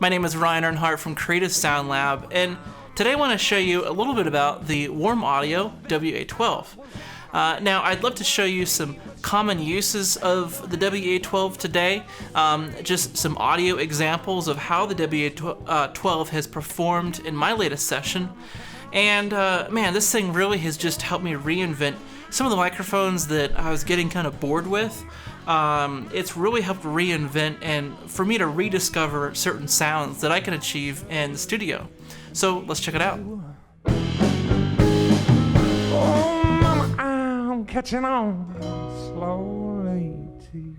My name is Ryan Earnhardt from Creative Sound Lab, and today I want to show you a little bit about the Warm Audio WA12. Now, I'd love to show you some common uses of the WA12 today, just some audio examples of how the WA12 has performed in my latest session. And man, this thing really has just helped me reinvent some of the microphones that I was getting kind of bored with. It's really helped reinvent and for me to rediscover certain sounds that I can achieve in the studio. So let's check it out. Oh, mama, I'm catching on slowly to you.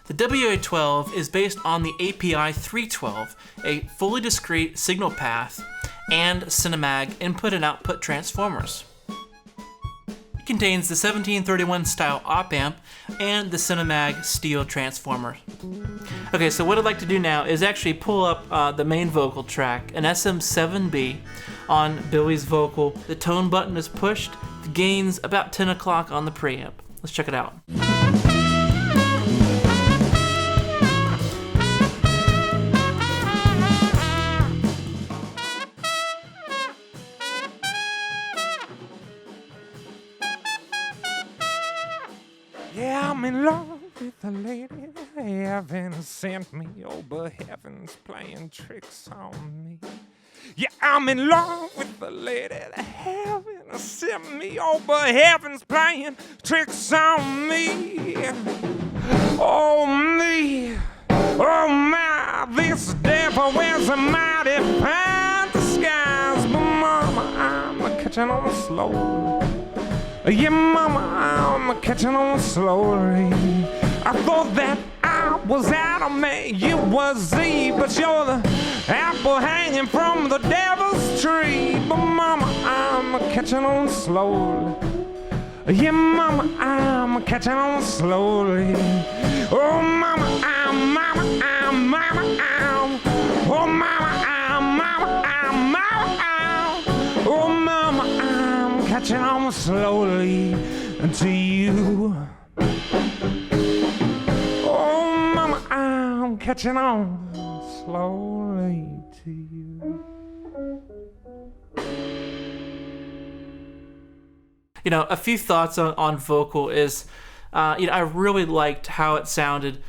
The WA12 is based on the API 312, a fully discrete signal path, and Cinemag input and output transformers. It contains the 1731 style op amp and the Cinemag steel transformer. Okay, so what I'd like to do now is actually pull up the main vocal track, an SM7B on Billy's vocal. The tone button is pushed, the gain's about 10 o'clock on the preamp. Let's check it out. Yeah, I'm in love with a lady. Heaven has sent me. Oh, but heaven's playing tricks on me. Yeah, I'm in love with a lady. Heaven has sent me. Oh, but heaven's playing tricks on me. Oh, me. Oh, my. This devil wears a mighty fine disguise. But, mama, I'm catching on slow. Yeah, mama, I'm catching on slowly. I thought that I was Adam and you was Eve, but you're the apple hanging from the devil's tree. But mama, I'm catching on slowly. Yeah, mama, I'm catching on slowly. Oh, mama, I'm, mama, I'm, mama, I'm. Oh, mama, I'm, mama, I'm, mama, I'm. Oh, mama, I'm catching on slowly to you. Oh, mama, I'm catching on slowly to you. You know, a few thoughts on vocal is, I really liked how it sounded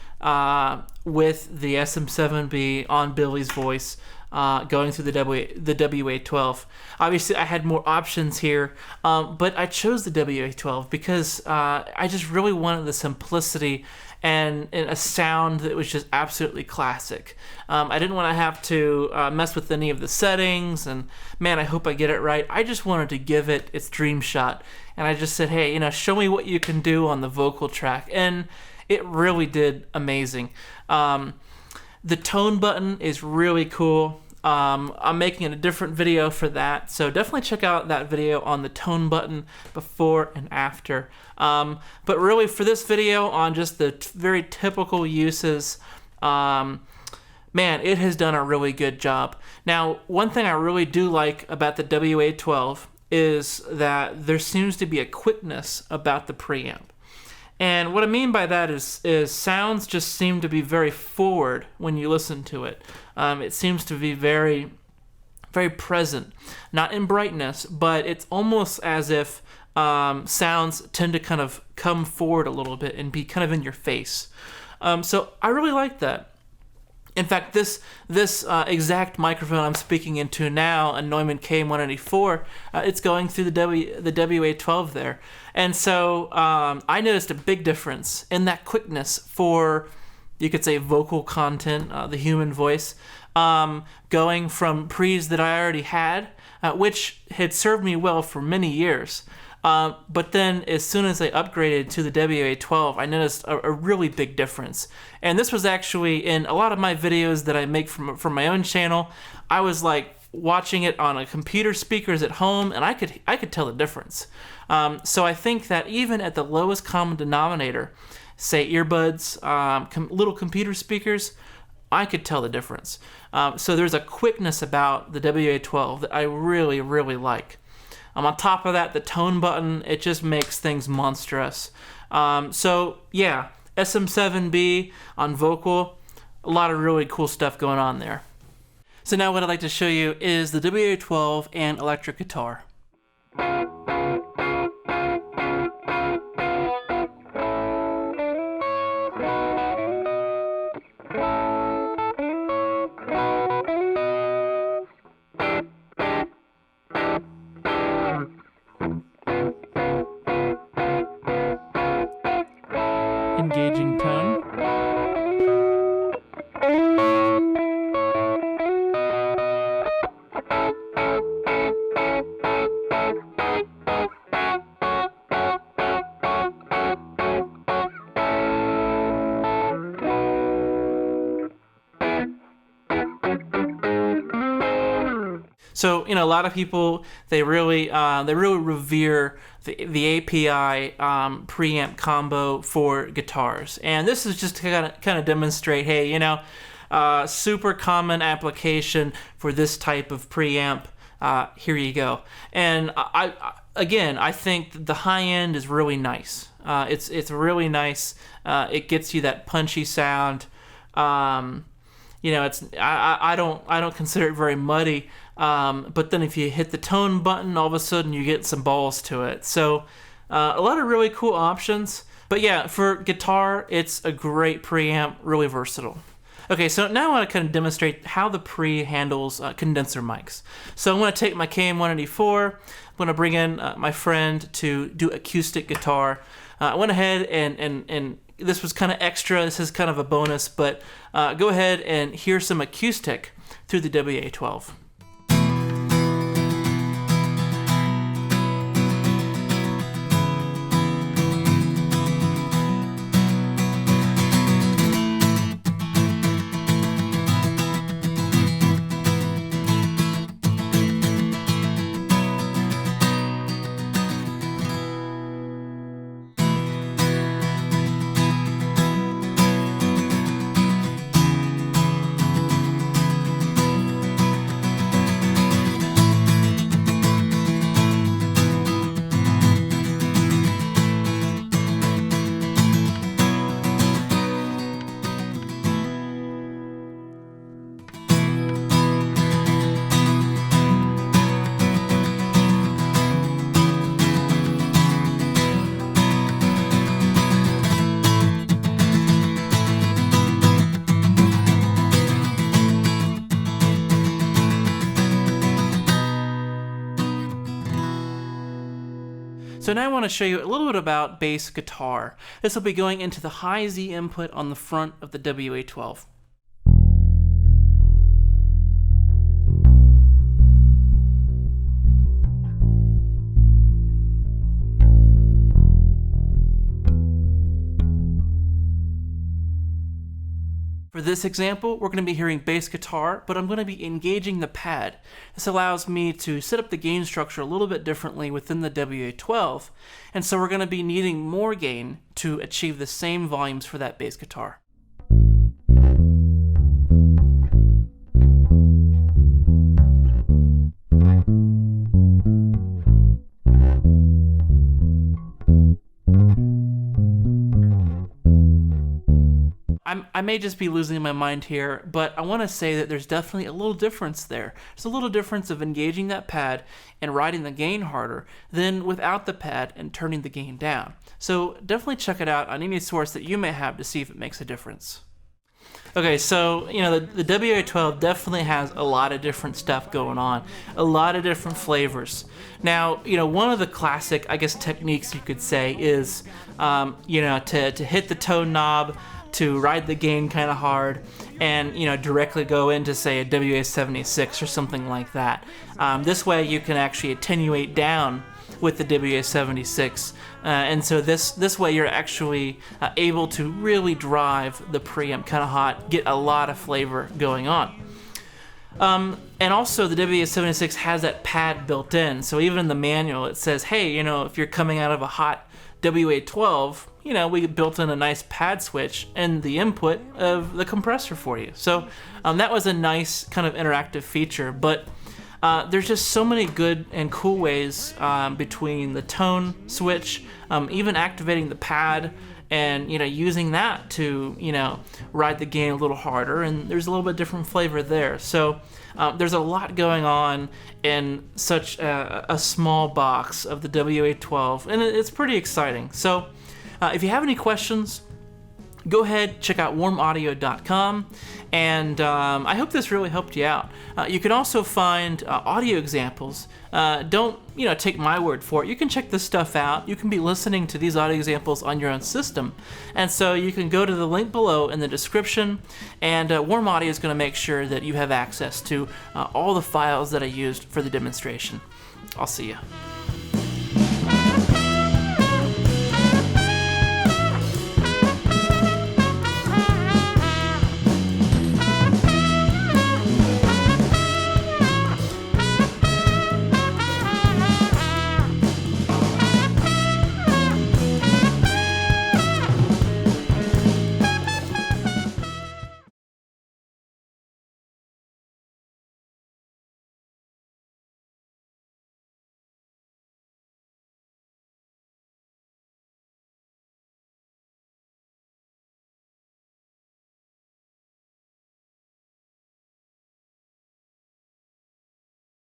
with the SM7B on Billy's voice going through the WA12. Obviously, I had more options here, but I chose the WA12 because I just really wanted the simplicity and a sound that was just absolutely classic. I didn't want to have to mess with any of the settings, and man, I hope I get it right. I just wanted to give it its dream shot, and I just said, hey, show me what you can do on the vocal track, and it really did amazing. The tone button is really cool. I'm making a different video for that, so definitely check out that video on the tone button before and after. But really for this video on just the very typical uses, man, it has done a really good job. Now, one thing I really do like about the WA12 is that there seems to be a quickness about the preamp. And what I mean by that is sounds just seem to be very forward when you listen to it. It seems to be very, very present. Not in brightness, but it's almost as if sounds tend to kind of come forward a little bit and be kind of in your face. So I really like that. In fact, this exact microphone I'm speaking into now, a Neumann KM184, it's going through the WA12 there. And so I noticed a big difference in that quickness for, you could say, vocal content, the human voice, going from pre's that I already had, which had served me well for many years. But then as soon as I upgraded to the WA12, I noticed a really big difference. And this was actually in a lot of my videos that I make from my own channel. I was like watching it on a computer speakers at home, and I could tell the difference. So I think that even at the lowest common denominator, say earbuds, little computer speakers, I could tell the difference. So there's a quickness about the WA12 that I really, really like. On top of that, the tone button, it just makes things monstrous. So yeah, SM7B on vocal, a lot of really cool stuff going on there. So now what I'd like to show you is the WA12 and electric guitar. Engaging tone. So, a lot of people, they really revere the API preamp combo for guitars, and this is just to kind of demonstrate, hey, super common application for this type of preamp. Here you go. And I think the high end is really nice. It's really nice. It gets you that punchy sound. It's I don't consider it very muddy. But then if you hit the tone button, all of a sudden you get some balls to it. So a lot of really cool options. But yeah, for guitar, it's a great preamp, really versatile. Okay, so now I want to kind of demonstrate how the pre handles condenser mics. So I'm going to take my KM184. I'm going to bring in my friend to do acoustic guitar. I went ahead and this was kind of extra. This is kind of a bonus, but go ahead and hear some acoustic through the WA12. So now I want to show you a little bit about bass guitar. This will be going into the high Z input on the front of the WA12. For this example, we're going to be hearing bass guitar, but I'm going to be engaging the pad. This allows me to set up the gain structure a little bit differently within the WA12, and so we're going to be needing more gain to achieve the same volumes for that bass guitar. I may just be losing my mind here, but I want to say that there's definitely a little difference there. There's a little difference of engaging that pad and riding the gain harder than without the pad and turning the gain down. So definitely check it out on any source that you may have to see if it makes a difference. Okay, so the WA12 definitely has a lot of different stuff going on, a lot of different flavors. Now, one of the classic, I guess, techniques you could say is, to hit the tone knob, to ride the gain kind of hard, and directly go into, say, a WA76 or something like that. This way you can actually attenuate down with the WA76, and so this way you're actually able to really drive the preamp kind of hot, get a lot of flavor going on. And also the WA76 has that pad built in, so even in the manual it says, hey, if you're coming out of a hot WA12, we built in a nice pad switch in the input of the compressor for you. So that was a nice kind of interactive feature, but there's just so many good and cool ways between the tone switch, even activating the pad, and using that to ride the gain a little harder, and there's a little bit different flavor there. So there's a lot going on in such a small box of the WA12, and it's pretty exciting. So if you have any questions, go ahead, check out warmaudio.com, and I hope this really helped you out. You can also find audio examples. Don't take my word for it. You can check this stuff out. You can be listening to these audio examples on your own system, and so you can go to the link below in the description, and Warm Audio is going to make sure that you have access to all the files that I used for the demonstration. I'll see you.